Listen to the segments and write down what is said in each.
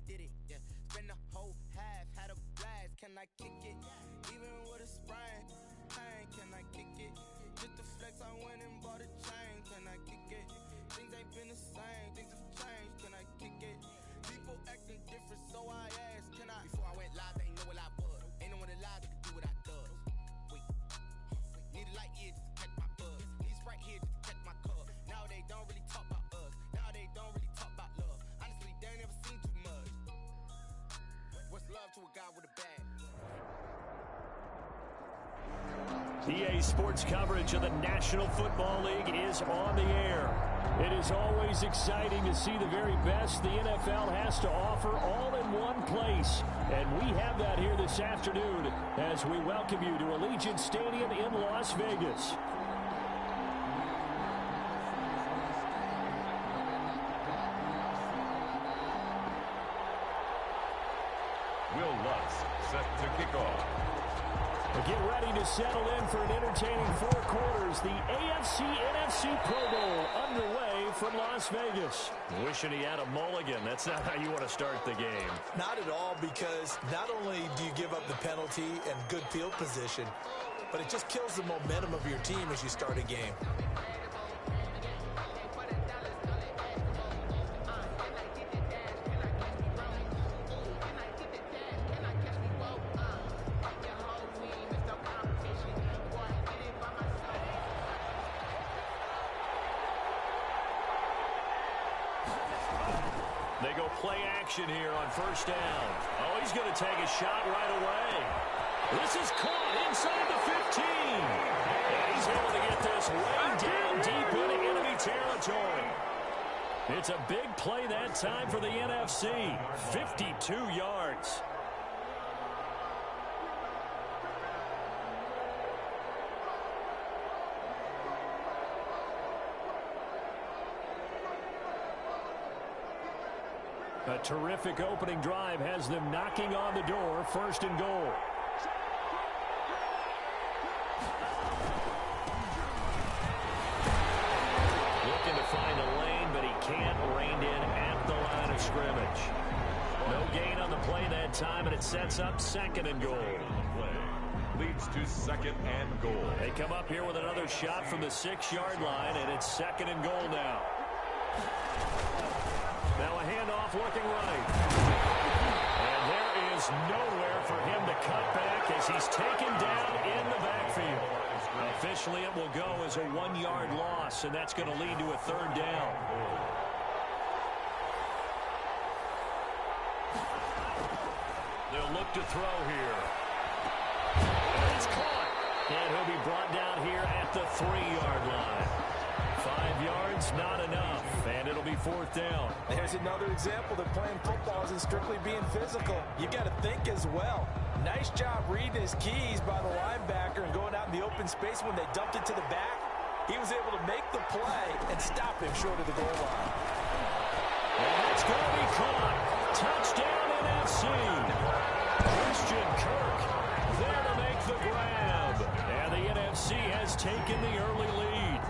did it, yeah. Spend the whole half, had a blast. Can I kick it? Even with a sprain, pain, can I kick it? Just the flex, I went and bought a chain. Can I kick it? Things ain't been the same, things have changed. Can I kick it? People acting different, so I asked, can I? Before I went live, they ain't know what I was. Ain't no one alive that could do what I does. Wait, need a light here just to catch my buzz. Need Sprite here just to catch my cup. Now they don't really talk about us. Now they don't really talk about love. Honestly, they ain't never seen too much. What's love to a guy with a bag? EA Sports coverage of the National Football League is on the air. It is always exciting to see the very best the NFL has to offer all in one place. And we have that here this afternoon as we welcome you to Allegiant Stadium in Las Vegas. Will Lutz set to kick off. Get ready to settle in for an entertaining 4 quarters. The AFC-NFC Pro Bowl underway from Las Vegas. Wishing he had a mulligan. That's not how you want to start the game. Not at all, because not only do you give up the penalty and good field position, but it just kills the momentum of your team as you start a game. They go play action here on first down. Oh, he's going to take a shot right away. This is caught inside the 15. And he's able to get this way down deep into enemy territory. It's a big play that time for the NFC. 52 yards. A terrific opening drive has them knocking on the door, first and goal. Looking to find a lane, but he can't. Reined in at the line of scrimmage. No gain on the play that time, and it sets up second and goal. Leads to second and goal. They come up here with another shot from the 6-yard line, and it's second and goal now. Now a handoff looking right. And there is nowhere for him to cut back as he's taken down in the backfield. Officially, it will go as a 1-yard loss, and that's going to lead to a third down. They'll look to throw here. And it's caught. And he'll be brought down here at the 3-yard line. 5 yards, not enough, and it'll be fourth down. There's another example that playing football isn't strictly being physical. You got to think as well. Nice job reading his keys by the linebacker and going out in the open space when they dumped it to the back. He was able to make the play and stop him short of the goal line. And it's going to be caught. Touchdown NFC. Christian Kirk there to make the grab. And the NFC has taken the early lead.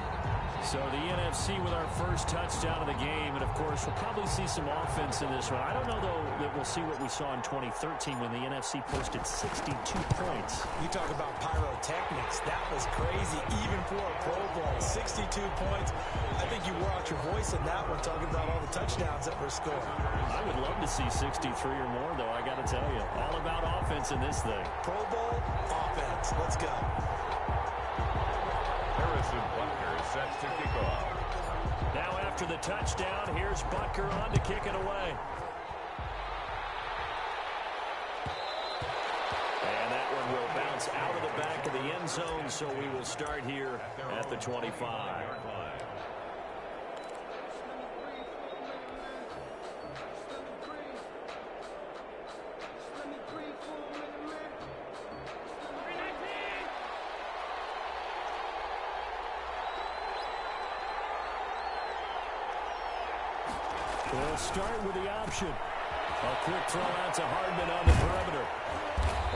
So the NFC with our first touchdown of the game, and of course we'll probably see some offense in this one. I don't know though that we'll see what we saw in 2013 when the NFC posted 62 points. You talk about pyrotechnics. That was crazy, even for a Pro Bowl. 62 points. I think you wore out your voice in that one, talking about all the touchdowns that were scored. I would love to see 63 or more, though, I got to tell you. All about offense in this thing. Pro Bowl offense. Let's go. Harrison Butker sets to kick off. Now after the touchdown, here's Butker on to kick it away. And that one will bounce out of the back of the end zone, so we will start here at the 25. We'll start with the option. A quick throw out to Hardman on the perimeter.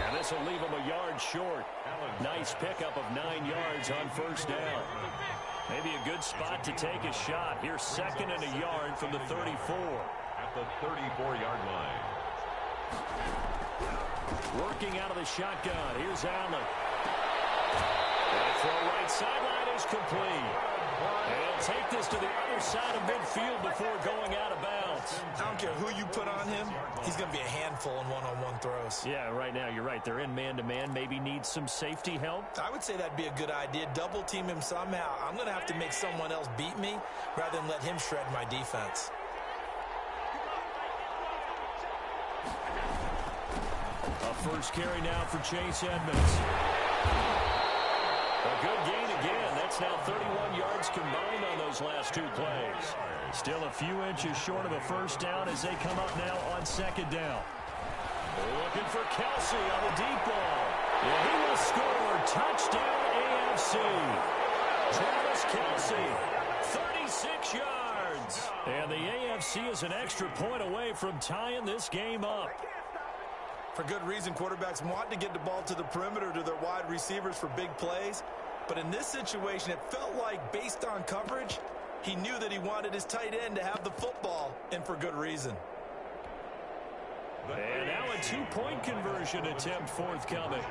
And this will leave him a yard short. Nice pickup of 9 yards on first down. Maybe a good spot to take a shot. Here's second and a yard from the 34. the 34-yard line. Working out of the shotgun. Here's Allen. And throw right sideline is complete. And he'll take this to the other side of midfield before going out of bounds. I don't care who you put on him. He's going to be a handful in one-on-one throws. Yeah, right now you're right. They're in man-to-man. Maybe need some safety help. I would say that'd be a good idea. Double team him somehow. I'm going to have to make someone else beat me rather than let him shred my defense. A first carry now for Chase Edmonds. A good gain again. That's now 31 yards combined on those last two plays. Still a few inches short of a first down as they come up now on second down. Looking for Kelsey on the deep ball. And he will score. Touchdown AFC. Travis Kelsey, 36 yards. And the AFC is an extra point away from tying this game up. For good reason, quarterbacks want to get the ball to the perimeter to their wide receivers for big plays. But in this situation, it felt like, based on coverage, he knew that he wanted his tight end to have the football, and for good reason. And now a two-point conversion attempt forthcoming.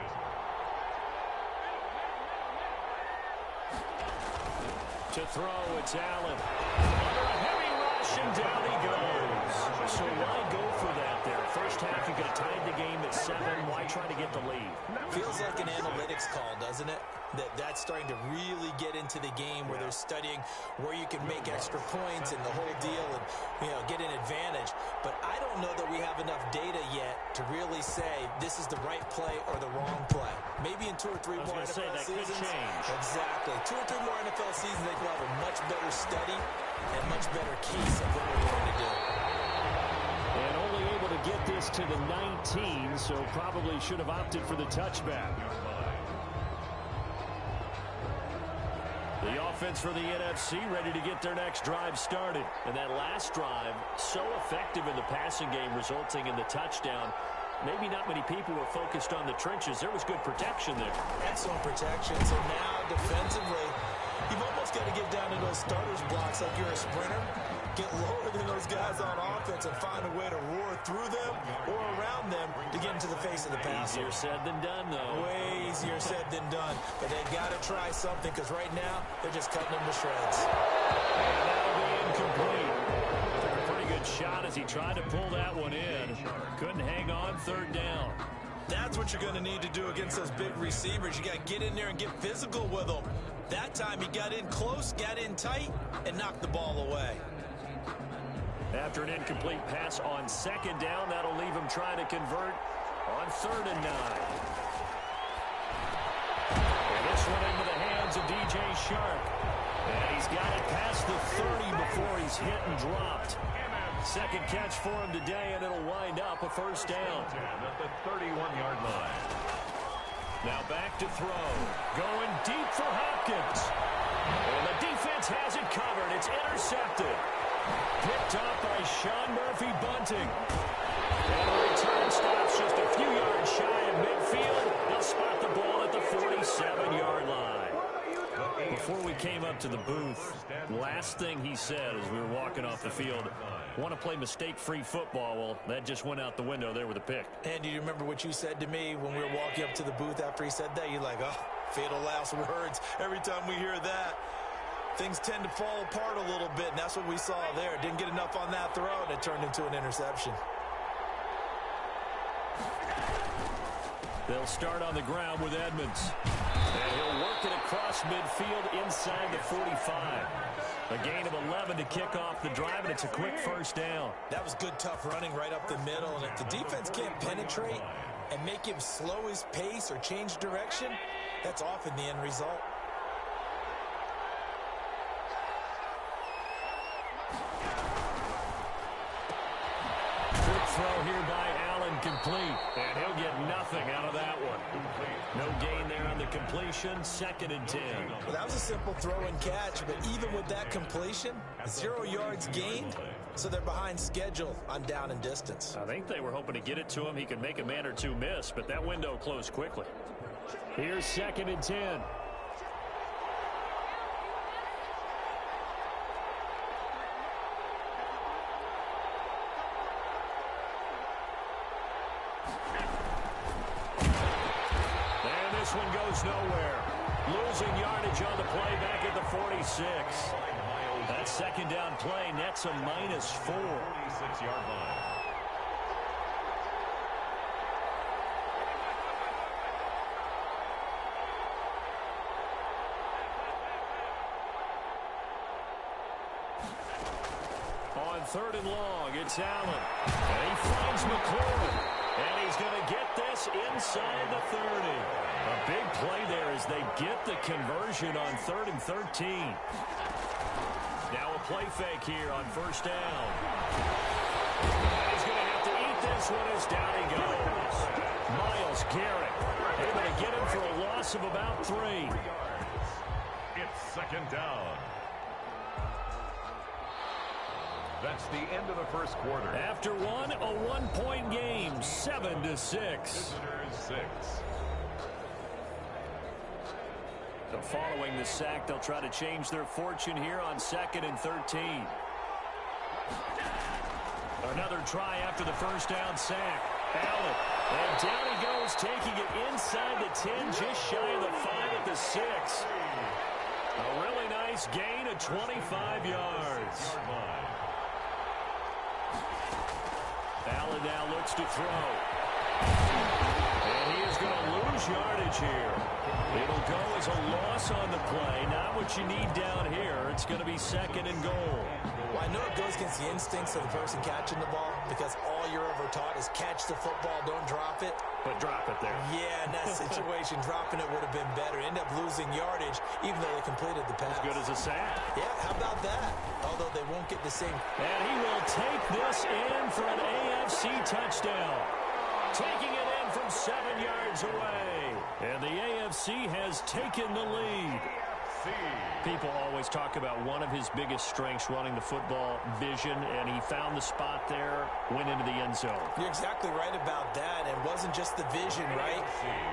To throw, it's Allen. Under a heavy rush, and down he goes. So why go for that there? First half, you could have tied the game at 7. Why try to get the lead? Feels like an analytics call, doesn't it? That's starting to really get into the game where they're studying where you can make extra points and the whole deal and, get an advantage. But I don't know that we have enough data yet to really say this is the right play or the wrong play. Maybe in 2 or 3 more NFL seasons. Exactly. 2 or 3 more NFL seasons, they can have a much better study and much better case of what we're going to do. And only able to get this to the 19, so probably should have opted for the touchback. The offense for the NFC ready to get their next drive started. And that last drive, so effective in the passing game, resulting in the touchdown. Maybe not many people were focused on the trenches. There was good protection there. Excellent protection. So now, defensively, you've almost got to get down to those starters blocks like you're a sprinter. Get lower than those guys on offense and find a way to roar through them or around them to get into the face of the passer. Easier said than done, though. Way easier said than done. But they've got to try something because right now they're just cutting them to shreds. And that'll be incomplete. Took a pretty good shot as he tried to pull that one in. Couldn't hang on third down. That's what you're going to need to do against those big receivers. You got to get in there and get physical with them. That time he got in close, got in tight, and knocked the ball away. After an incomplete pass on second down, that'll leave him trying to convert on 3rd and 9. And this one into the hands of DJ Shark. And he's got it past the 30 before he's hit and dropped. Second catch for him today, and it'll wind up a first down. At the 31-yard line. Now back to throw. Going deep for Hopkins. And the defense has it covered. It's intercepted. Picked up by Sean Murphy-Bunting. And the return stops just a few yards shy of midfield. They'll spot the ball at the 47-yard line. Before we came up to the booth, last thing he said as we were walking off the field, want to play mistake-free football. Well, that just went out the window there with a pick. And do you remember what you said to me when we were walking up to the booth after he said that? You're like, oh, fatal last words. Every time we hear that, things tend to fall apart a little bit, and that's what we saw there. Didn't get enough on that throw, and it turned into an interception. They'll start on the ground with Edmonds. And he'll work it across midfield inside the 45. A gain of 11 to kick off the drive, and it's a quick first down. That was good, tough running right up the middle, and if the defense can't penetrate and make him slow his pace or change direction, that's often the end result. Quick throw here by Allen, complete. And he'll get nothing out of that one. No gain there on the completion, 2nd and 10. Well, that was a simple throw and catch, but even with that completion, 0 yards gained, so they're behind schedule on down and distance. I think they were hoping to get it to him. He could make a man or two miss, but that window closed quickly. Here's 2nd and 10. this one goes nowhere. Losing yardage on the play back at the 46. That second down play nets a -4. 46-yard line. On 3rd and long, it's Allen. And he finds McLaurin. And he's going to get this inside the 30. A big play there as they get the conversion on 3rd and 13. Now a play fake here on 1st down. He's going to have to eat this one as down he goes. Myles Garrett able to get him for a loss of about 3. It's 2nd down. That's the end of the first quarter. After one, a one-point game, 7-6. Visitors 6. So following the sack, they'll try to change their fortune here on 2nd and 13. Another try after the first down sack. Allen, and down he goes, taking it inside the 10, just shy of the 5 at the 6. A really nice gain of 25 yards. Allen now looks to throw. And he is going to lose yardage here. It'll go as a loss on the play. Not what you need down here. It's going to be 2nd and goal. Well, I know it goes against the instincts of the person catching the ball because all you're ever taught is catch the football, don't drop it. But drop it there. Yeah, in that situation, dropping it would have been better. End up losing yardage, even though they completed the pass. As good as a sack. Yeah, how about that? Although they won't get the same. And he will take this in for an AFC touchdown. Taking it in from 7 yards away. And the AFC has taken the lead. People always talk about one of his biggest strengths, running the football, vision, and he found the spot there, went into the end zone. You're exactly right about that. It wasn't just the vision, right?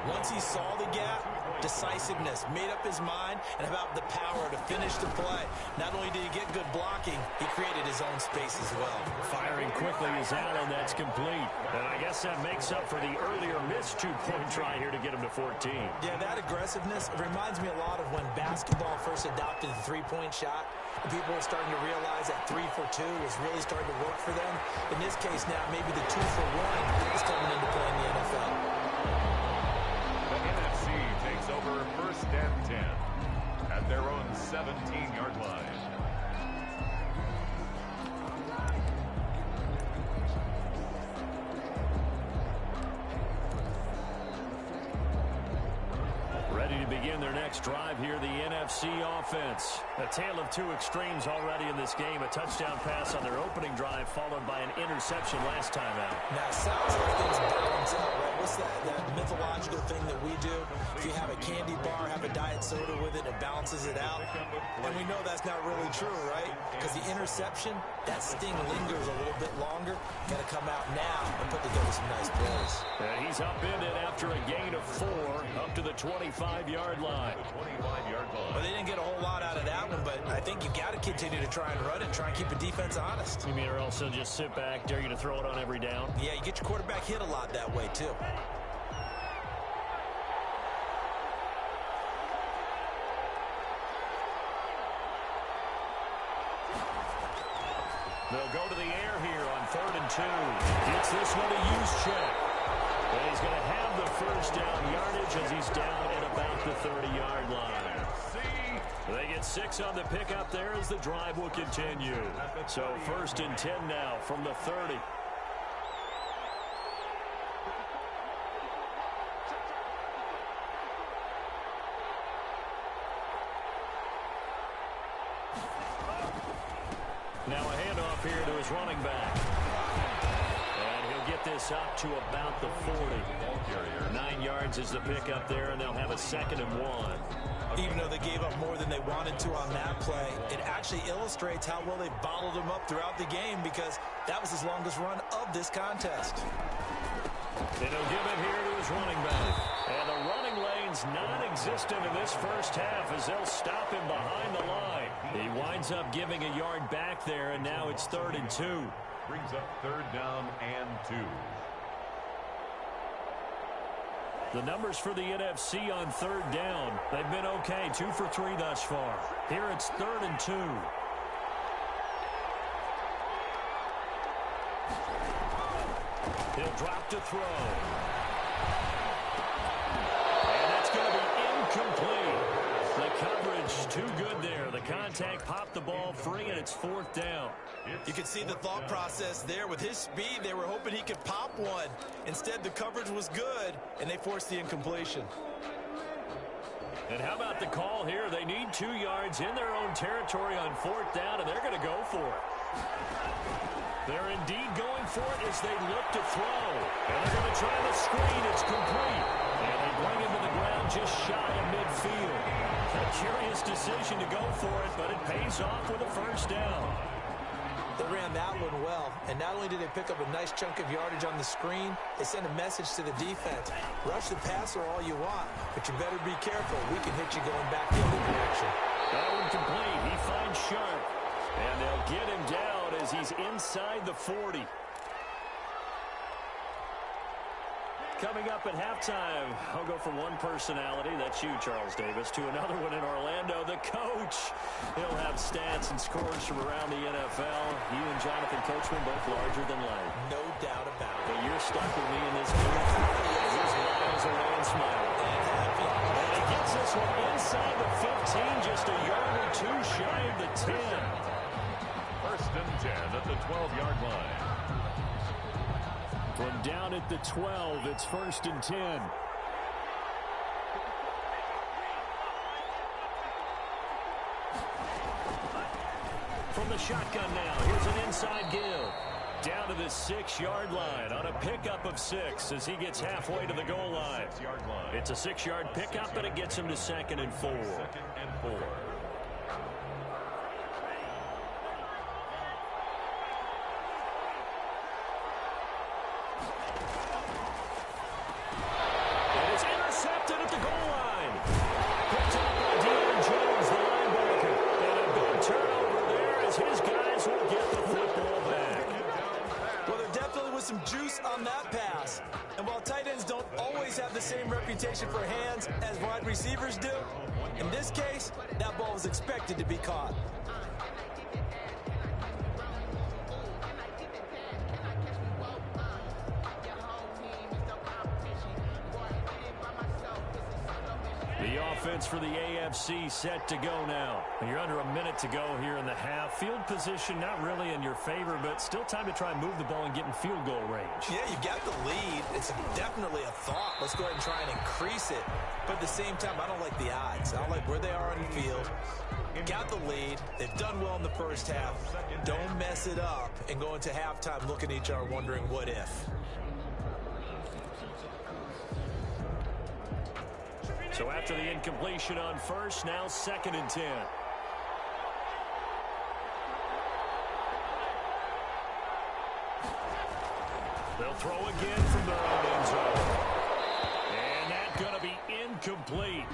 Once he saw the gap, decisiveness, made up his mind, and about the power to finish the play. Not only did he get good blocking, he created his own space as well. Firing quickly is Allen. That's complete. And I guess that makes up for the earlier missed two-point try here to get him to 14. Yeah, that aggressiveness reminds me a lot of when basketball first adopted the three-point shot. And people were starting to realize that 3 for 2 was really starting to work for them. In this case now, maybe the 2 for 1 is coming into play in the NFL. The NFC takes over 1st and 10 at their own 17-yard line. Ready to begin their next drive here, the NFC offense. A tale of two extremes already in this game. A touchdown pass on their opening drive, followed by an interception last time out. Now, it sounds like things balance out, right? What's that mythological thing that we do? If you have a candy bar, have a diet soda with it, it balances it out. And we know that's not really true, right? Because the interception, that sting lingers a little bit longer. Got to come out now and put together some nice plays. He's upended after a gain of 4 up to the 25-yard line. Well, they didn't get a whole lot out of that one, but I think you've got to continue to try and run it and try and keep the defense honest. You mean or else they'll just sit back, dare you to throw it on every down? Yeah, you get your quarterback hit a lot that way, too. They'll go to the air here on 3rd and 2. Gets this one to Juszczyk. And he's going to have the first down yardage as he's down at about the 30-yard line. They get 6 on the pickup there as the drive will continue. So 1st and 10 now from the 30. Now a handoff here to his running back. And he'll get this up to about the 40. 9 yards is the pickup there, and they'll have a 2nd and 1. Even though they gave up more than they wanted to on that play, it actually illustrates how well they bottled him up throughout the game because that was his longest run of this contest. And he'll give it here to his running back. And the running lane's non-existent in this first half as they'll stop him behind the line. He winds up giving a yard back there, and now it's 3rd and 2. Brings up 3rd down and 2. The numbers for the NFC on third down, they've been okay, 2 for 3 thus far. Here it's 3rd and 2. He'll drop to throw. And that's going to be incomplete. The coverage too good there. The contact popped the ball free, and it's 4th down. You can see the thought process there. With his speed, they were hoping he could pop one. Instead, the coverage was good, and they forced the incompletion. And how about the call here? They need 2 yards in their own territory on 4th down, and they're going to go for it. They're indeed going for it as they look to throw. And they're going to try the screen. It's complete. And they bring him to the ground just shy of midfield. A curious decision to go for it, but it pays off with a 1st down. They ran that one well, and not only did they pick up a nice chunk of yardage on the screen, they sent a message to the defense. Rush the passer all you want, but you better be careful. We can hit you going back the other direction. That one complete. He finds Sharp. And they'll get him down as he's inside the 40. Coming up at halftime, I'll go from one personality, that's you, Charles Davis, to another one in Orlando, the coach. He'll have stats and scores from around the NFL. You and Jonathan Coachman both larger than life. No doubt about it. But you're stuck with me in this booth. He's miles away and smiling. And he gets this one inside the 15, just a yard or 2 shy of the 10. 1st and 10 at the 12-yard line. From down at the 12, it's 1st and 10. From the shotgun now, here's an inside give. Down to the 6-yard line on a pickup of 6 as he gets halfway to the goal line. It's a 6-yard pickup, and it gets him to 2nd and 4. 2nd and 4. Some juice on that pass. And while tight ends don't always have the same reputation for hands as wide receivers do, in this case, that ball was expected to be caught. The offense for the AFC set to go now. You're under a minute to go here in the half. Field position not really in your favor, but still time to try and move the ball and get in field goal range. Yeah, you got the lead. It's definitely a thought. Let's go ahead and try and increase it. But at the same time, I don't like the odds. I don't like where they are on the field. Got the lead. They've done well in the 1st half. Don't mess it up and go into halftime looking at each other wondering what if. So after the incompletion on 1st, now 2nd and 10. They'll throw again from their own end zone. And that's going to be incomplete.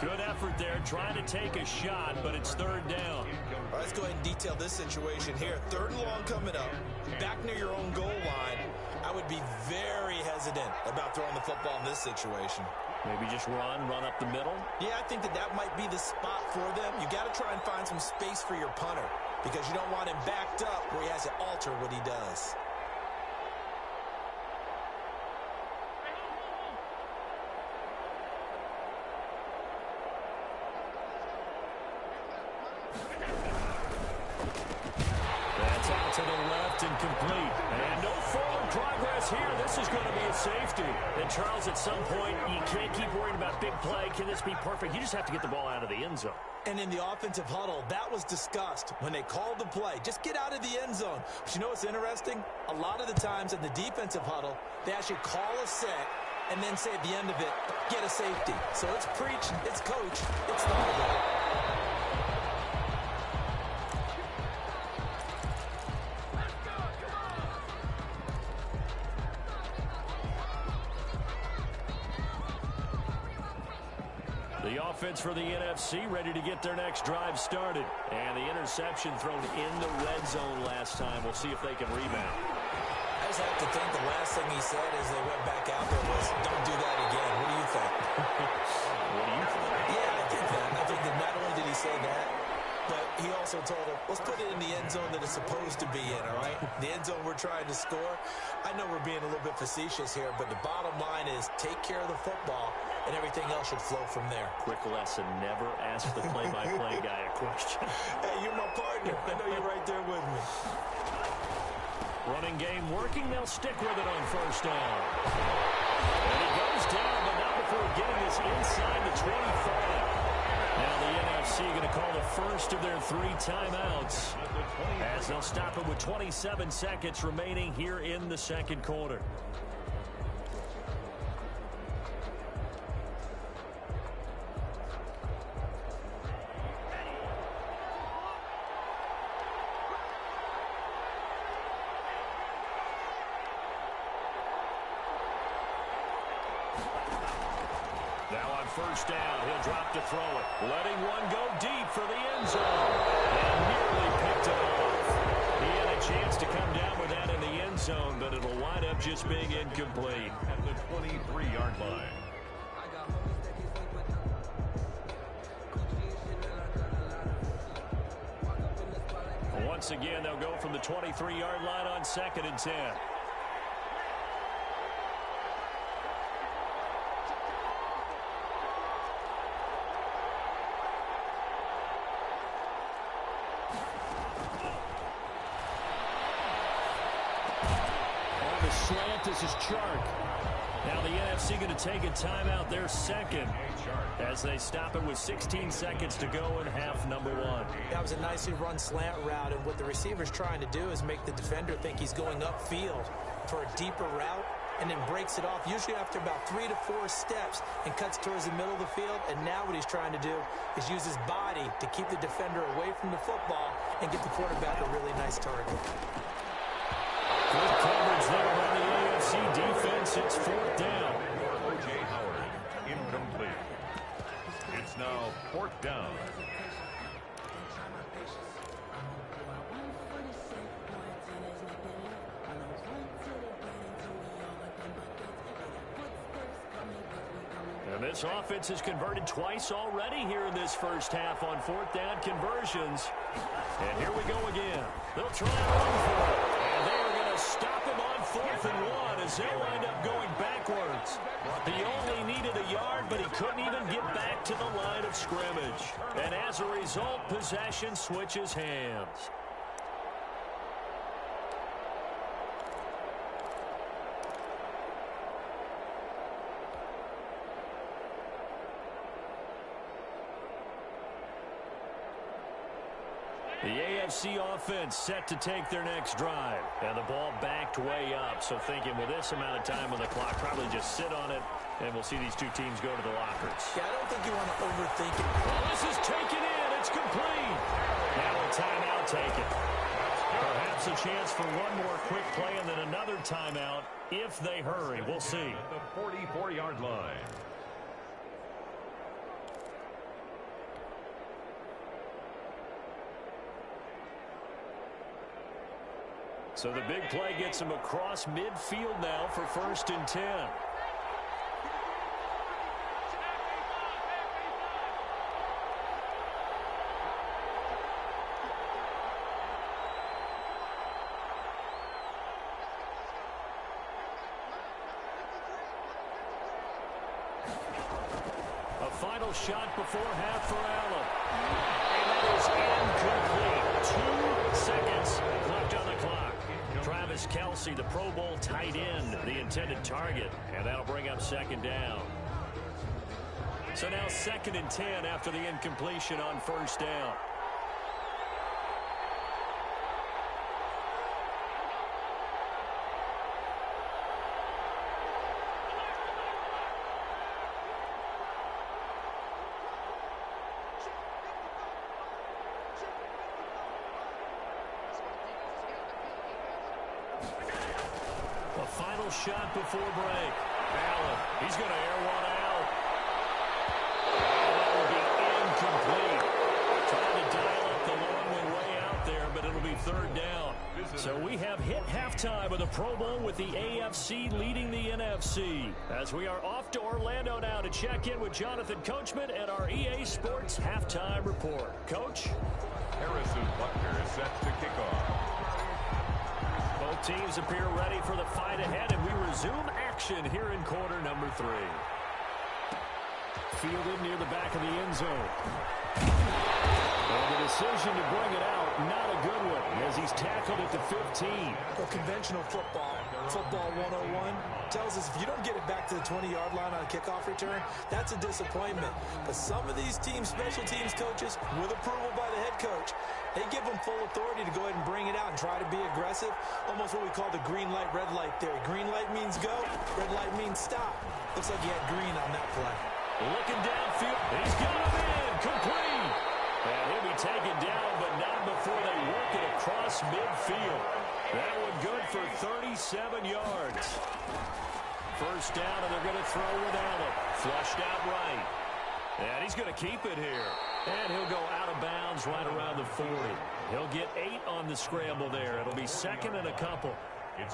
Good effort there, trying to take a shot, but it's 3rd down. All right, let's go ahead and detail this situation here. 3rd and long coming up, back near your own goal line. I would be very hesitant about throwing the football in this situation. Maybe just run up the middle? Yeah, I think that might be the spot for them. You got to try and find some space for your punter because you don't want him backed up where he has to alter what he does. That's out to the left and complete. And no forward progress here. This is going to be a safety. And Charles, at some point, you can't keep worrying about big play. Can this be perfect? You just have to get the ball out of the end zone. And in the offensive huddle, that was discussed when they called the play. Just get out of the end zone. But you know what's interesting? A lot of the times in the defensive huddle, they actually call a set and then say at the end of it, get a safety. So it's preach, it's coach, it's the huddle. The offense for the NFC ready to get their next drive started. And the interception thrown in the red zone last time. We'll see if they can rebound. just have to think the last thing he said as they went back out there was, don't do that again. What do you think? What do you think? Yeah, I think that. I think that not only did he say that, but he also told him, let's put it in the end zone that it's supposed to be in, all right? The end zone we're trying to score. I know we're being a little bit facetious here, but the bottom line is take care of the football, and everything else should flow from there. Quick lesson, never ask the play-by-play guy a question. Hey, you're my partner. I know you're right there with me. Running game working. They'll stick with it on first down. And he goes down, but not before getting this inside the 25. Now the NFC going to call the first of their 3 timeouts as they'll stop it with 27 seconds remaining here in the second quarter. First down, he'll drop to throw it. Letting one go deep for the end zone. And nearly picked it off. He had a chance to come down with that in the end zone, but it'll wind up just being incomplete. At the 23-yard line. Once again, they'll go from the 23-yard line on 2nd and 10. Slant, this is Chark. Now the NFC going to take a timeout, their second, as they stop it with 16 seconds to go in half number 1. That was a nicely run slant route, and what the receiver's trying to do is make the defender think he's going upfield for a deeper route, and then breaks it off, usually after about 3 to 4 steps, and cuts towards the middle of the field. And now what he's trying to do is use his body to keep the defender away from the football and get the quarterback a really nice target. Good coverage there by the AFC defense. It's 4th down. O.J. Howard, incomplete. It's now 4th down. And this offense has converted twice already here in this first half on 4th down conversions. And here we go again. They'll try and run for it. And they are going to stop him on 4th and 1 as they'll wind up going backwards. He only needed a yard, but he couldn't even get back to the line of scrimmage. And as a result, possession switches hands. The AFC offense set to take their next drive. And the ball backed way up. So thinking with this amount of time on the clock, probably just sit on it, and we'll see these two teams go to the lockers. Yeah, I don't think you want to overthink it. Well, this is taken in. It's complete. Now a timeout taken. Perhaps a chance for one more quick play and then another timeout if they hurry. We'll see. At the 44-yard line. So the big play gets him across midfield now for 1st and 10. A final shot before half for Allen. And that is incomplete. 2 seconds left on the clock. Travis Kelce, the Pro Bowl tight end, the intended target, and that'll bring up 2nd down. So now 2nd and 10 after the incompletion on 1st down. Final shot before break. Allen, he's going to air one out. That will be incomplete. Trying to dial up the long one way out there, but it'll be 3rd down. This So we have hit halftime of the Pro Bowl with the AFC leading the NFC. As we are off to Orlando now to check in with Jonathan Coachman and our EA Sports halftime report. Coach? Harrison Butker is set to kick off. Both teams appear ready for the fight ahead, and we resume action here in quarter number 3. Fielded near the back of the end zone. And the decision to bring it out, not a good one, as he's tackled at the 15. Well, conventional football 101, tells us if you don't get it back to the 20-yard line on a kickoff return, that's a disappointment. But some of these teams, special teams coaches, with approval by the head coach, they give them full authority to go ahead and bring it out and try to be aggressive, almost what we call the green light, red light theory. Green light means go, red light means stop. Looks like he had green on that play. Looking downfield, he's got him in, complete. And he'll be taken down, but not before they work it across midfield. That one good for 37 yards. First down, and they're going to throw with Allen. Flushed out right. And he's going to keep it here. And he'll go out of bounds right around the 40. He'll get 8 on the scramble there. It'll be second and a couple.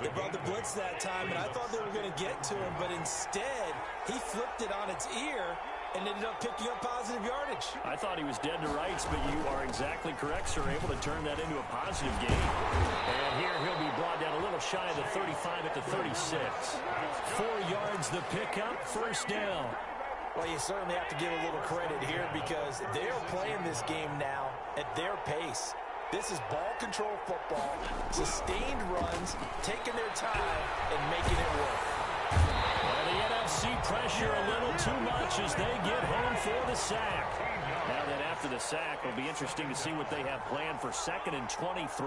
They brought the blitz that time, and I thought they were going to get to him, but instead, he flipped it on its ear and ended up picking up positive yardage. I thought he was dead to rights, but you are exactly correct, sir. Able to turn that into a positive gain. And here he'll be brought down a little shy of the 35 at the 36. 4 yards the pickup, first down. Well, you certainly have to give a little credit here because they're playing this game now at their pace. This is ball control football, sustained runs, taking their time, and making it work. And the NFC pressure a little too much as they get home for the sack. Now that after the sack, it'll be interesting to see what they have planned for second and 23.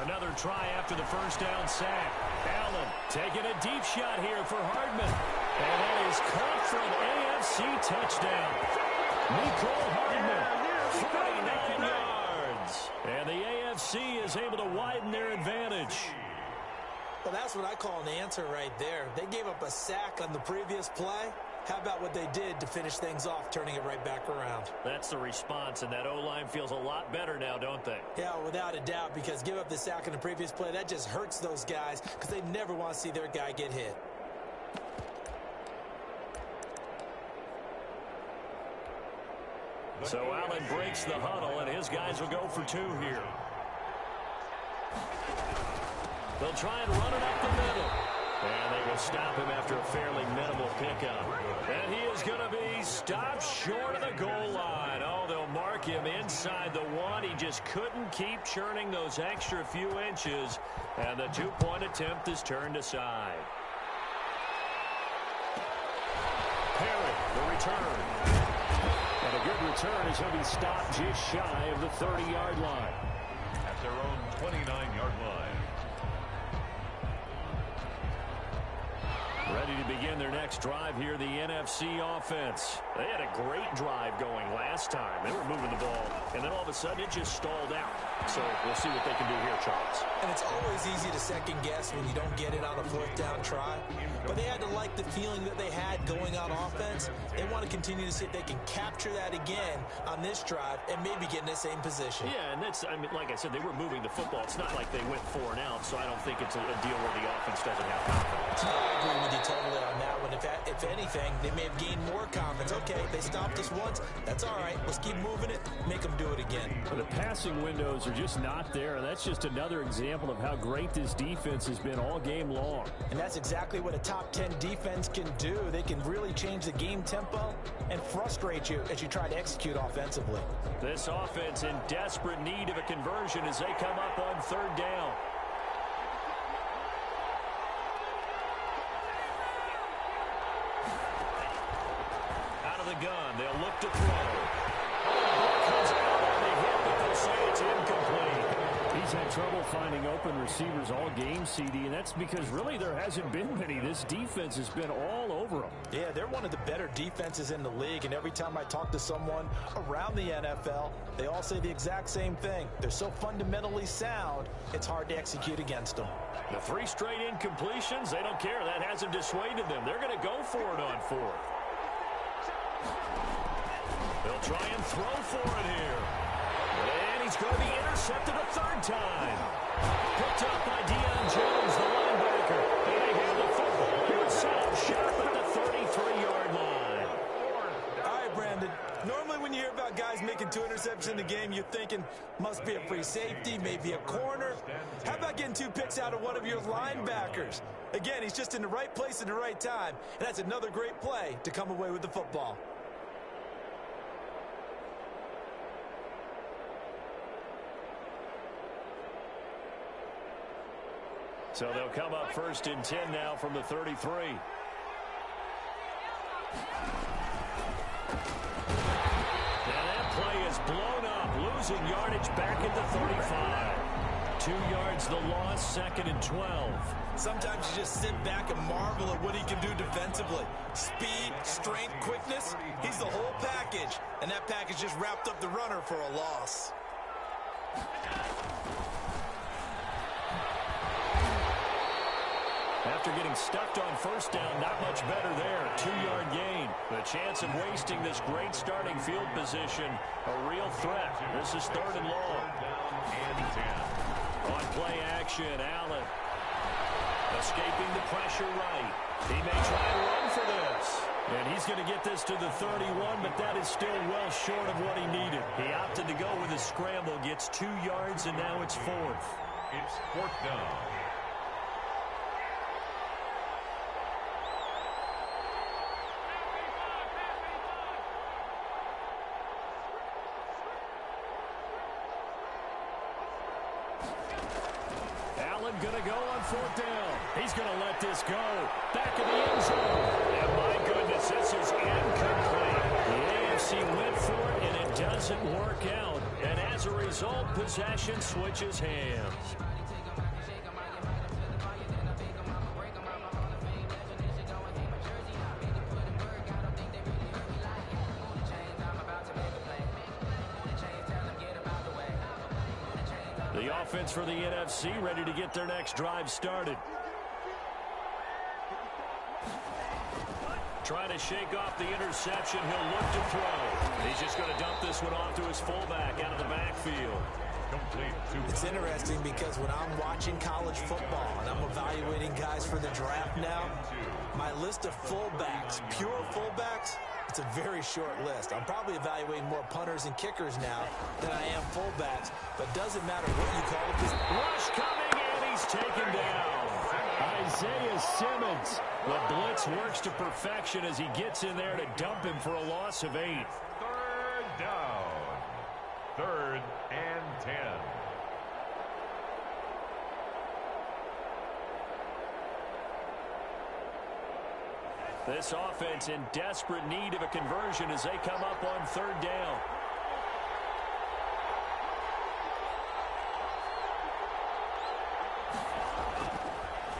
Another try after the first down sack. Allen taking a deep shot here for Hardman. And that is caught for an AFC touchdown. Nicole Hardman, 49 yards. And the AFC is able to widen their advantage. Well, that's what I call an answer right there. They gave up a sack on the previous play. How about what they did to finish things off, turning it right back around? That's the response, and that O-line feels a lot better now, don't they? Yeah, without a doubt, because give up the sack on the previous play, that just hurts those guys because they never want to see their guy get hit. So Allen breaks the huddle, and his guys will go for 2 here. They'll try and run it up the middle. And they will stop him after a fairly minimal pickup. And he is going to be stopped short of the goal line. Oh, they'll mark him inside the 1. He just couldn't keep churning those extra few inches. And the 2-point attempt is turned aside. Perry, the return. And a good return as he'll be stopped just shy of the 30-yard line. At their own 29-yard line. Ready to begin their next drive here, the NFC offense. They had a great drive going last time. They were moving the ball, and then all of a sudden it just stalled out. So we'll see what they can do here, Charles. And it's always easy to second guess when you don't get it on a 4th down try. But they had to like the feeling that they had going on offense. They want to continue to see if they can capture that again on this drive and maybe get in the same position. Yeah, and that's, I mean, like I said, they were moving the football. It's not like they went 4 and out, so I don't think it's a deal where the offense doesn't have confidence. I agree with you totally on that one. If anything, they may have gained more confidence. Okay, they stopped us once. That's all right. Let's keep moving it. Make them do it again. The passing windows are just not there, and that's just another example of how great this defense has been all game long. And that's exactly what a top 10 defense can do. They can really change the game tempo and frustrate you as you try to execute offensively. This offense in desperate need of a conversion as they come up on 3rd down. Out of the gun, they'll look to throw. Comes out on the hit, but they'll say it's incomplete. He's had trouble finding open receivers all game, CD, and that's because really there hasn't been many. This defense has been all over them. Yeah, they're one of the better defenses in the league, and every time I talk to someone around the NFL, they all say the exact same thing. They're so fundamentally sound, it's hard to execute against them. The 3 straight incompletions, they don't care. That hasn't dissuaded them. They're going to go for it on 4th. They'll try and throw for it here. he's going to be intercepted a third time. Picked up by Deion Jones, the linebacker. And they have the football himself, shot at the 33-yard line. All right, Brandon. Normally when you hear about guys making 2 interceptions in the game, you're thinking, must be a free safety, maybe a corner. How about getting 2 picks out of one of your linebackers? Again, he's just in the right place at the right time, and that's another great play to come away with the football. So they'll come up 1st and 10 now from the 33. And that play is blown up, losing yardage back at the 35. 2 yards the loss, 2nd and 12. Sometimes you just sit back and marvel at what he can do defensively. Speed, strength, quickness, he's the whole package. And that package just wrapped up the runner for a loss. After getting stuffed on 1st down, not much better there. 2-yard gain. The chance of wasting this great starting field position, a real threat. This is 3rd and long. On play action, Allen escaping the pressure right. He may try and run for this. And he's going to get this to the 31, but that is still well short of what he needed. He opted to go with a scramble, gets 2 yards, and now it's 4th. It's 4th down. Going to go on 4th down. He's going to let this go. Back in the end zone. And my goodness, this is incomplete. The AFC went for it, and it doesn't work out. And as a result, possession switches hands. The offense for the NFC ready to get their next drive started. Trying to shake off the interception. He'll look to throw. He's just going to dump this one off to his fullback out of the backfield. Complete. It's interesting because when I'm watching college football and I'm evaluating guys for the draft now, my list of fullbacks, pure fullbacks, it's a very short list. I'm probably evaluating more punters and kickers now than I am fullbacks, but doesn't matter what you call it. Rush coming, and he's taken down. Isaiah Simmons. The blitz works to perfection as he gets in there to dump him for a loss of 8. 3rd down. 3rd and 10. This offense in desperate need of a conversion as they come up on 3rd down.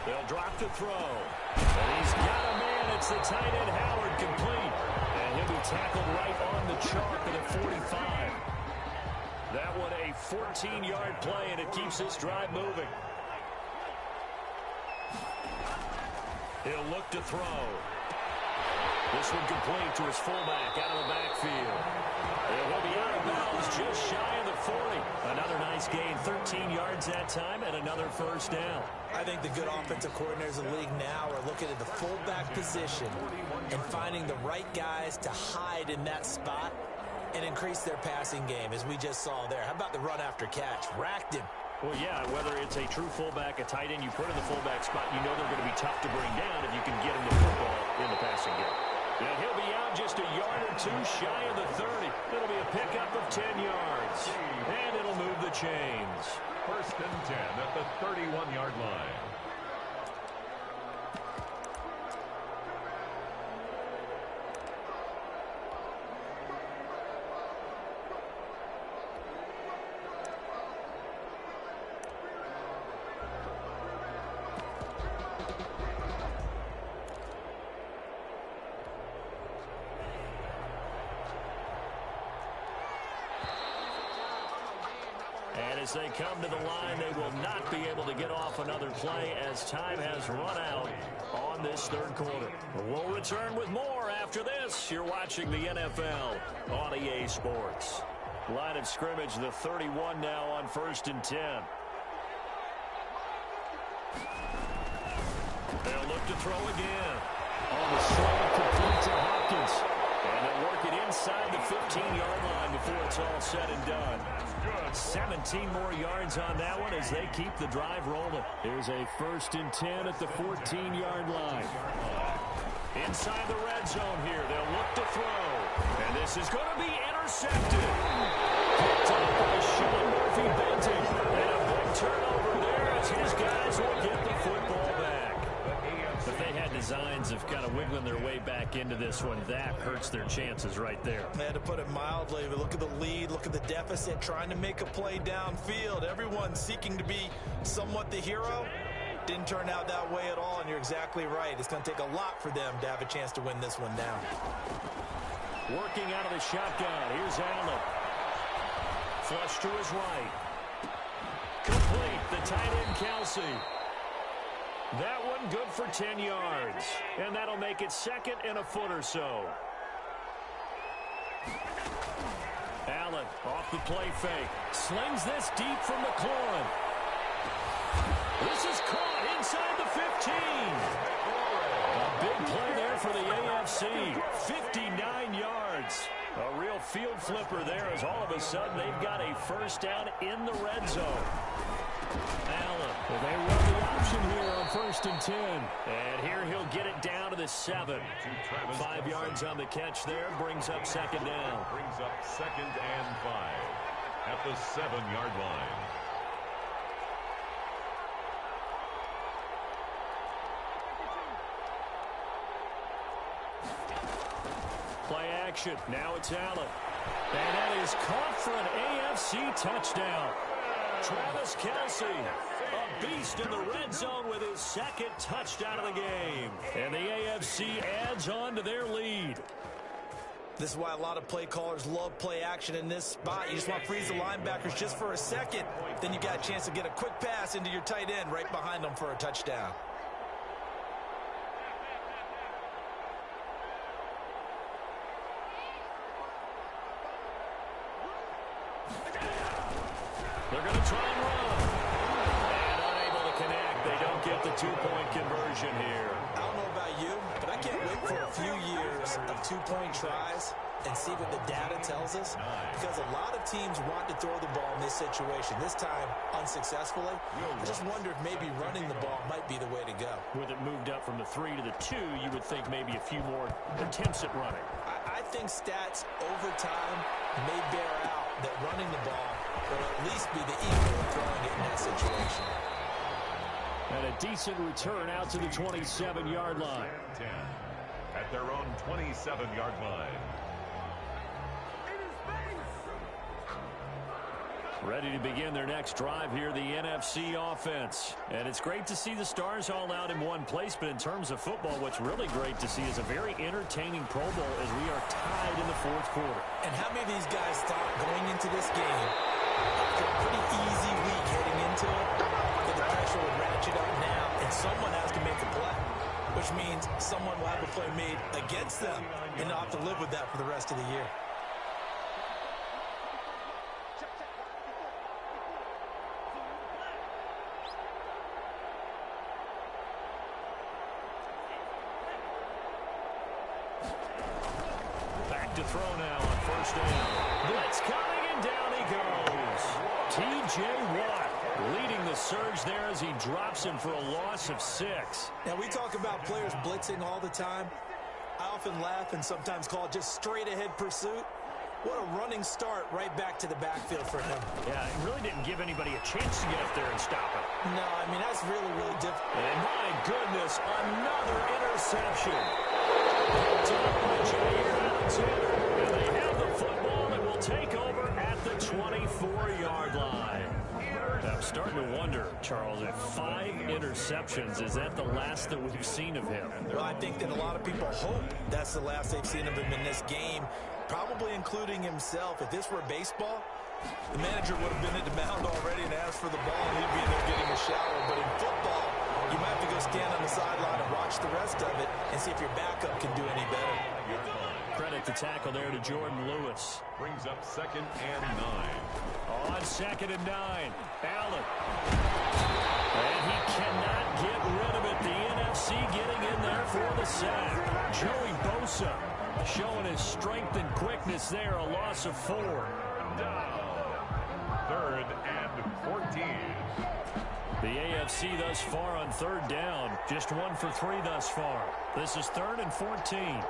They'll drop to throw. And he's got a man. It's the tight end Howard, complete. And he'll be tackled right on the chalk at the 45. That one a 14-yard play, and it keeps this drive moving. He'll look to throw. This one complete to his fullback out of the backfield. And he'll be out of bounds just shy of the 40. Another nice gain, 13 yards that time, and another 1st down. I think the good offensive coordinators in the league now are looking at the fullback position and finding the right guys to hide in that spot and increase their passing game, as we just saw there. How about the run after catch? Racked him. Well, yeah, whether it's a true fullback, a tight end you put in the fullback spot, you know they're going to be tough to bring down if you can get him the football in the passing game. And he'll be out just a yard or 2 shy of the 30. It'll be a pickup of 10 yards. And it'll move the chains. 1st and 10 at the 31-yard line. As they come to the line, they will not be able to get off another play as time has run out on this 3rd quarter. We'll return with more after this. You're watching the NFL on EA Sports. Line of scrimmage, the 31 now on 1st and 10. They'll look to throw again. On the slant, complete to Hopkins. And they'll work it inside the 15-yard line before it's all said and done. 17 more yards on that one as they keep the drive rolling. Here's a 1st and 10 at the 14-yard line. Inside the red zone here. They'll look to throw. And this is going to be intercepted. Picked up by Sean Murphy-Benting. And a big turnover there as his guys will get the football back. If they had designs of kind of wiggling their way back into this one, that hurts their chances right there. They had to put it mildly, but look at the lead, look at the deficit, trying to make a play downfield. Everyone seeking to be somewhat the hero. Didn't turn out that way at all, and you're exactly right. It's going to take a lot for them to have a chance to win this one down. Working out of the shotgun. Here's Allen. Flush to his right. Complete. The tight end, Kelsey. That one good for 10 yards. And that'll make it 2nd and a foot or so. Allen off the play fake. Slings this deep from McLaurin. This is caught inside the 15. A big play there for the AFC. 59 yards. A real field flipper there as all of a sudden they've got a 1st down in the red zone. Allen, well, they run the option here on 1st and 10. And here he'll get it down to the 7. 5 yards on the catch there. Brings up 2nd down. Brings up 2nd and 5 at the 7-yard line. Play action. Now it's Allen. And that is caught for an AFC touchdown. Travis Kelsey, a beast in the red zone with his 2nd touchdown of the game. And the AFC adds on to their lead. This is why a lot of play callers love play action in this spot. You just want to freeze the linebackers just for a second. Then you got a chance to get a quick pass into your tight end right behind them for a touchdown. They're going to try and run. And unable to connect. They don't get the 2-point conversion here. I don't know about you, but I can't wait for a few years of 2-point tries and see what the data tells us. Because a lot of teams want to throw the ball in this situation. This time, unsuccessfully. I just wonder if maybe running the ball might be the way to go. With it moved up from the 3 to the 2, you would think maybe a few more attempts at running. I think stats over time may bear out that running the ball will at least be the equal of throwing it in that situation. And a decent return out to the 27-yard line. 10 at their own 27-yard line. Ready to begin their next drive here, the NFC offense. And it's great to see the stars all out in one place, but in terms of football, what's really great to see is a very entertaining Pro Bowl as we are tied in the 4th quarter. And how many of these guys thought going into this game, after a pretty easy week heading into it, that the pressure would ratchet up now, and someone has to make a play, which means someone will have a play made against them, and they'll have to live with that for the rest of the year. To throw now on 1st down. Blitz coming, and down he goes. T.J. Watt leading the surge there as he drops him for a loss of 6. Now, we talk about players blitzing all the time. I often laugh and sometimes call it just straight-ahead pursuit. What a running start right back to the backfield for him. Yeah, it really didn't give anybody a chance to get up there and stop him. No, I mean, that's really, really difficult. And my goodness, another interception. Picked up by Jair Alexander. And they have the football and will take over at the 24-yard line. I'm starting to wonder, Charles, if 5 interceptions, is that the last that we've seen of him? Well, I think that a lot of people hope that's the last they've seen of him in this game, probably including himself. If this were baseball, the manager would have been at the mound already and asked for the ball, and he'd be in there getting a shower. But in football, you might have to go stand on the sideline and watch the rest of it and see if your backup can do any better. Credit the tackle there to Jordan Lewis. Brings up 2nd and 9. On 2nd and 9, Allen. And he cannot get rid of it. The NFC getting in there for the sack. Joey Bosa showing his strength and quickness there. A loss of 4. Down. 3rd and 14. The AFC thus far on 3rd down. Just 1 for 3 thus far. This is 3rd and 14.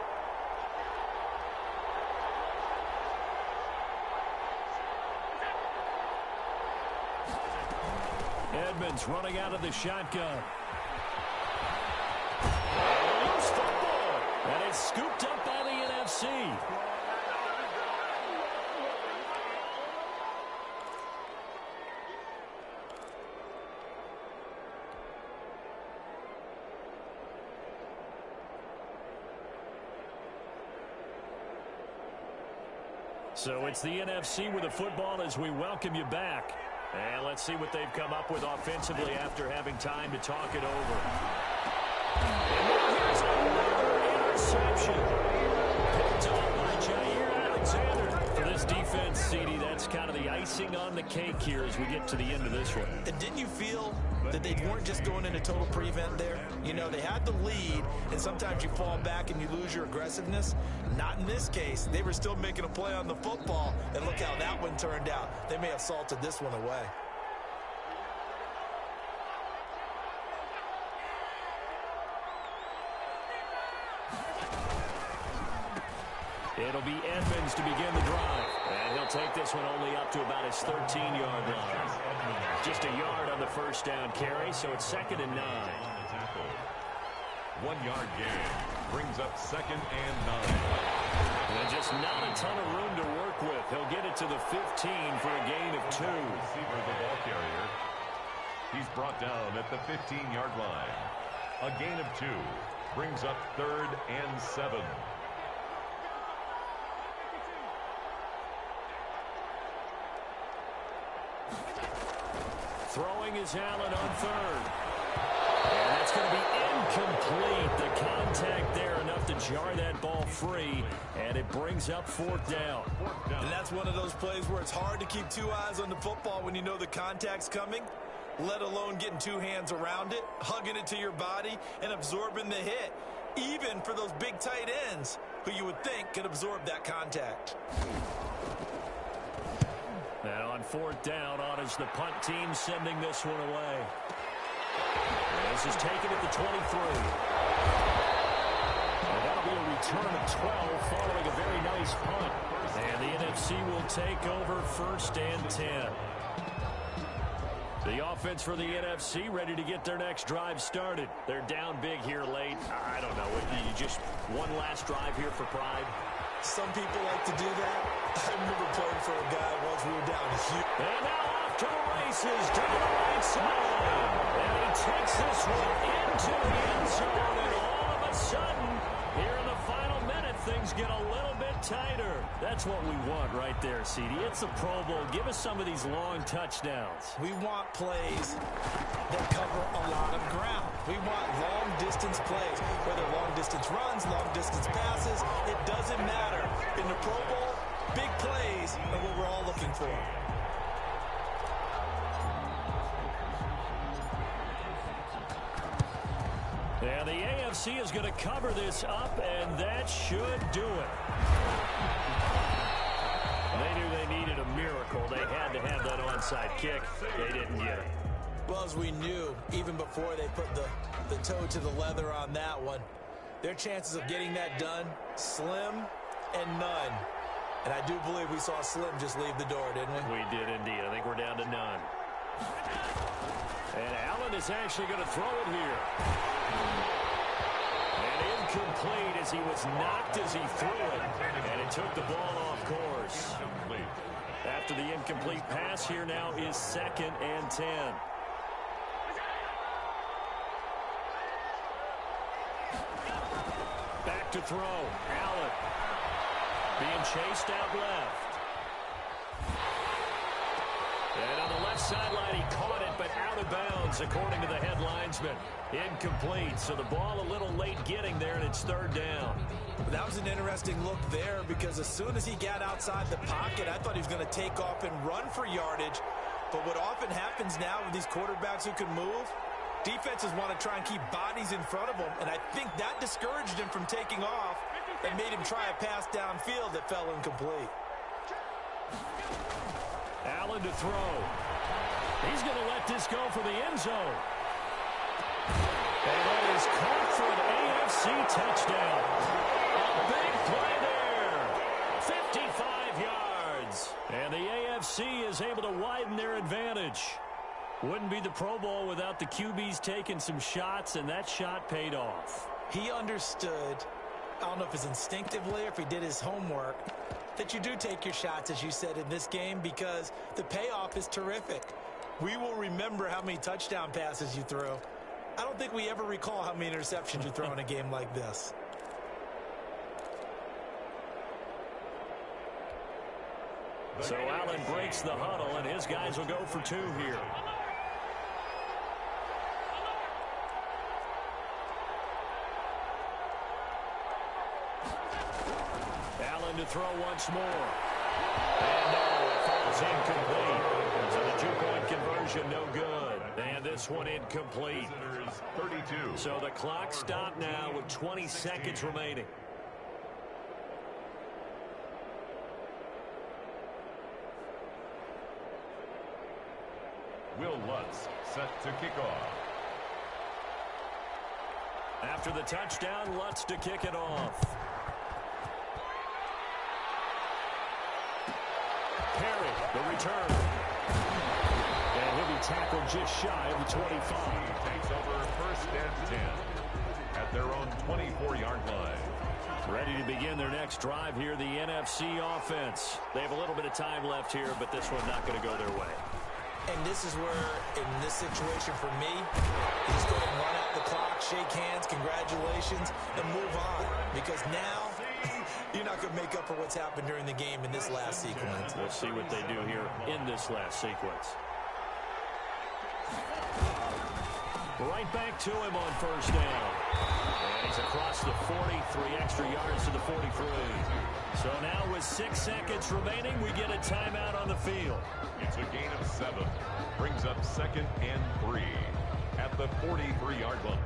Edmonds running out of the shotgun. Loose football. And it's scooped up by the NFC. So it's the NFC with the football as we welcome you back. And let's see what they've come up with offensively after having time to talk it over. And here's another interception. Picked up by Jair Alexander. For this defense, CD, that's kind of the icing on the cake here as we get to the end of this one. And didn't you feel that they weren't just going into total prevent there? You know, they had the lead, and sometimes you fall back and you lose your aggressiveness. Not in this case. They were still making a play on the football, and look how that one turned out. They may have salted this one away. It'll be Edmonds to begin the drive. And he'll take this one only up to about his 13-yard line. Just a yard on the first down carry, so it's 2nd and 9. 1-yard gain. Brings up 2nd and 9. And just not a ton of room to work with. He'll get it to the 15 for a gain of 2. Receiver, the ball carrier. He's brought down at the 15-yard line. A gain of 2. Brings up 3rd and 7. Throwing is Allen on 3rd. And that's going to be incomplete. The contact there enough to jar that ball free. And it brings up 4th down. And that's one of those plays where it's hard to keep 2 eyes on the football when you know the contact's coming, let alone getting 2 hands around it, hugging it to your body, and absorbing the hit. Even for those big tight ends who you would think could absorb that contact. And on 4th down, on is the punt team sending this one away. This is taken at the 23. And that'll be a return of 12 following a very nice punt. And the NFC will take over 1st and 10. The offense for the NFC ready to get their next drive started. They're down big here late. I don't know. You just one last drive here for pride? Some people like to do that. I remember playing for a guy once we were down to Houston. And now off to the races, down the right side. And he takes this one into the end zone. And all of a sudden, here in the final minute, things get a little bit tighter. That's what we want right there, CD. It's the Pro Bowl. Give us some of these long touchdowns. We want plays that cover a lot of ground. We want long-distance plays, whether long-distance runs, long-distance passes. It doesn't matter. In the Pro Bowl, big plays are what we're all looking for. And the AFC is going to cover this up, and that should do it. They knew they needed a miracle. They had to have that onside kick. They didn't get it. Well, as we knew, even before they put the toe to the leather on that one, their chances of getting that done, slim and none. And I do believe we saw Slim just leave the door, didn't we? We did indeed. I think we're down to none. And Allen is actually going to throw it here. And incomplete as he was knocked as he threw it. And it took the ball off course. After the incomplete pass, here now is 2nd and 10. Back to throw. Allen being chased out left. And on the left sideline. He caught it, but out of bounds, according to the head linesman. Incomplete. So the ball a little late getting there, and it's third down. That was an interesting look there because as soon as he got outside the pocket, I thought he was going to take off and run for yardage. But what often happens now with these quarterbacks who can move, defenses want to try and keep bodies in front of them, and I think that discouraged him from taking off and made him try a pass downfield that fell incomplete. Allen to throw. He's going to let this go for the end zone. And that is caught for an AFC touchdown. A big play there. 55 yards. And the AFC is able to widen their advantage. Wouldn't be the Pro Bowl without the QBs taking some shots, and that shot paid off. He understood, I don't know if it's instinctively or if he did his homework, that you do take your shots, as you said, in this game because the payoff is terrific. We will remember how many touchdown passes you threw. I don't think we ever recall how many interceptions you throw in a game like this. So Allen breaks the huddle, and his guys will go for two here. Allen to throw once more. And no, it falls incomplete. So the two-point conversion no good. And this one incomplete. 32. So the clock stopped now with 20 seconds remaining. Will Lutz set to kick off. After the touchdown, Lutz to kick it off. Perry, the return. And he'll be tackled just shy of the 25. Takes over first and 10 at their own 24-yard line. Ready to begin their next drive here, the NFC offense. They have a little bit of time left here, but this one not going to go their way. And this is where, in this situation for me, you just go ahead and run out the clock, shake hands, congratulations, and move on. Because now, you're not going to make up for what's happened during the game in this last sequence. We'll see what they do here in this last sequence. Right back to him on first down. And he's across the 40, 3 extra yards to the 43. So now with 6 seconds remaining, we get a timeout on the field. It's a gain of 7. Brings up second and 3 at the 43-yard line.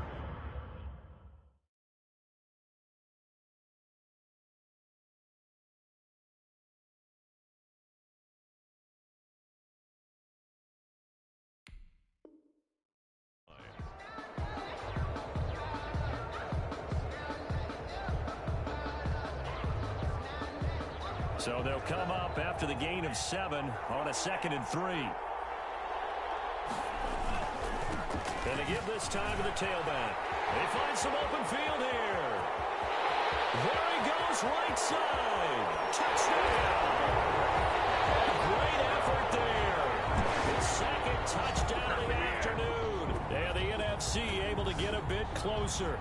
So they'll come up after the gain of 7 on a 2nd and 3. And they give this time to the tailback. They find some open field here. There he goes, right side. Touchdown. Great effort there. His second touchdown of the afternoon. And the NFC able to get a bit closer.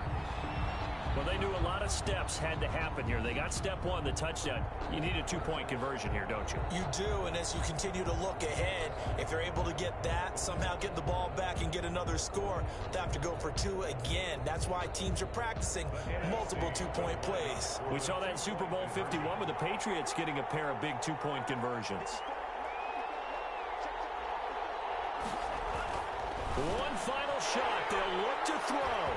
Well, they knew a lot of steps had to happen here. They got step 1, the touchdown. You need a 2-point conversion here, don't you? You do, and as you continue to look ahead, if they're able to get that, somehow get the ball back and get another score, they have to go for 2 again. That's why teams are practicing multiple 2-point plays. We saw that in Super Bowl 51 with the Patriots getting a pair of big 2-point conversions. One final shot. They'll look to throw.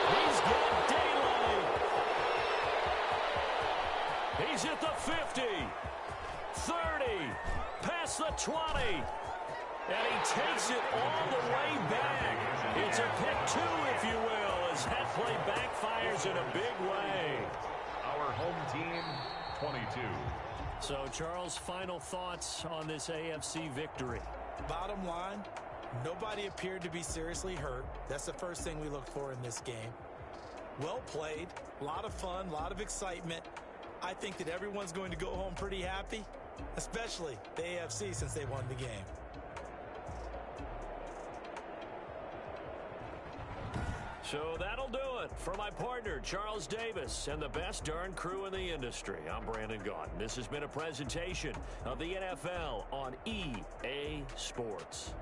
He's got daylight. He's at the 50, 30, past the 20, and he takes it all the way back. It's a pick 2, if you will, as that play backfires in a big way. Our home team, 22. So, Charles, final thoughts on this AFC victory? Bottom line, nobody appeared to be seriously hurt. That's the first thing we look for in this game. Well played, a lot of fun, a lot of excitement. I think that everyone's going to go home pretty happy, especially the AFC since they won the game. So that'll do it. For my partner, Charles Davis, and the best darn crew in the industry, I'm Brandon Gaudin. This has been a presentation of the NFL on EA Sports.